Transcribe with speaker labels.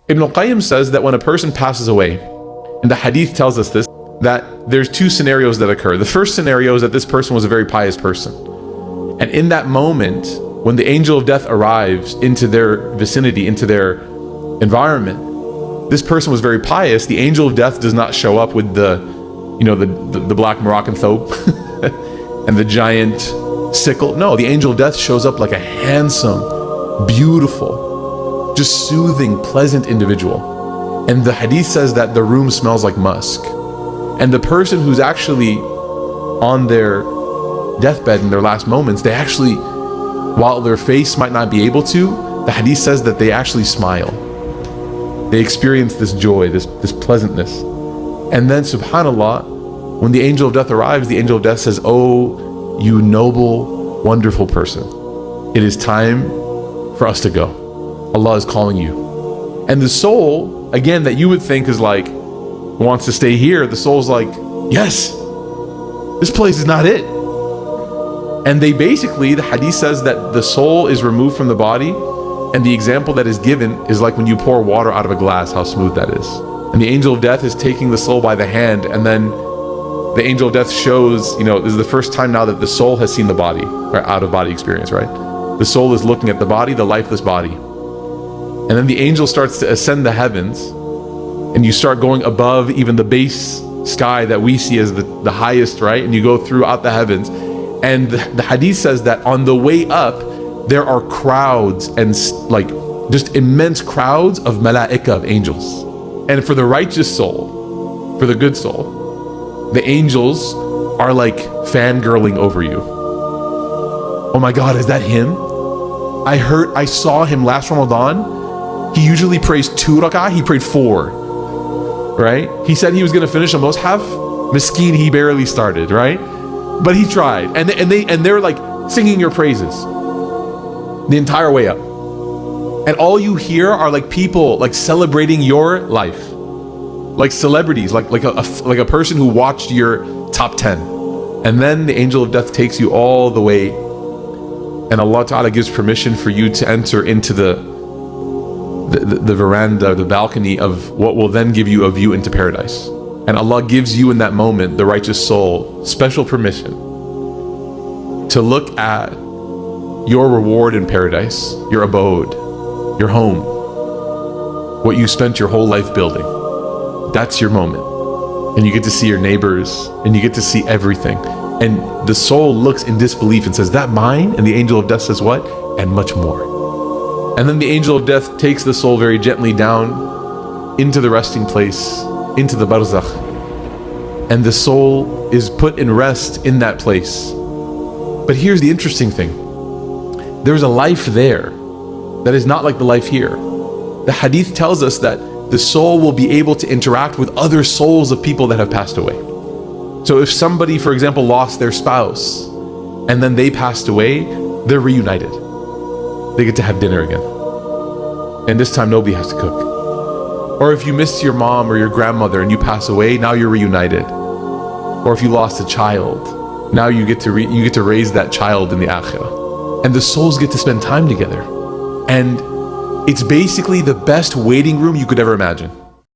Speaker 1: Ibn al-Qayyim says that when a person passes away, and the Hadith tells us this, that there's two scenarios that occur. The first scenario is that this person was a very pious person. And in that moment, when the angel of death arrives into their vicinity, into their environment, this person was very pious. The angel of death does not show up with the black Moroccan thobe and the giant sickle. No, the angel of death shows up like a handsome, beautiful, just soothing, pleasant individual. And the Hadith says that the room smells like musk. And the person who's actually on their deathbed in their last moments, they actually, while their face might not be able to, the Hadith says that they actually smile. They experience this joy, this pleasantness. And then, subhanAllah, when the angel of death arrives, the angel of death says, "Oh, you noble, wonderful person, it is time for us to go. Allah is calling you." And the soul, again, that you would think is like, wants to stay here, the soul's like, yes, this place is not it. And they basically, the Hadith says that the soul is removed from the body, and the example that is given is like when you pour water out of a glass, how smooth that is. And the angel of death is taking the soul by the hand, and then the angel of death shows, this is the first time now that the soul has seen the body, or out of body experience, right? The soul is looking at the body, the lifeless body. And then the angel starts to ascend the heavens, and you start going above even the base sky that we see as the highest, right? And you go throughout the heavens. And the Hadith says that on the way up, there are crowds and like just immense crowds of malaika, of angels. And for the righteous soul, for the good soul, the angels are like fangirling over you. Oh my God, is that him? I saw him last Ramadan. He usually prays 2 rak'ah, he prayed 4. Right? He said he was going to finish a mushaf. Miskeen, he barely started, right? But he tried. And they're like singing your praises the entire way up. And all you hear are like people like celebrating your life. Like celebrities, like a person who watched your top 10. And then the angel of death takes you all the way, and Allah Ta'ala gives permission for you to enter into the veranda, the balcony of what will then give you a view into paradise. And Allah gives you in that moment, the righteous soul, special permission to look at your reward in paradise, your abode, your home, what you spent your whole life building. That's your moment. And you get to see your neighbors, and you get to see everything. And the soul looks in disbelief and says, "That mine?" And the angel of death says, "What?" "And much more." And then the angel of death takes the soul very gently down into the resting place, into the barzakh. And the soul is put in rest in that place. But here's the interesting thing. There's a life there that is not like the life here. The Hadith tells us that the soul will be able to interact with other souls of people that have passed away. So if somebody, for example, lost their spouse and then they passed away, they're reunited. They get to have dinner again. And this time nobody has to cook. Or if you missed your mom or your grandmother and you pass away, now you're reunited. Or if you lost a child, now you get to raise that child in the akhirah. And the souls get to spend time together. And it's basically the best waiting room you could ever imagine.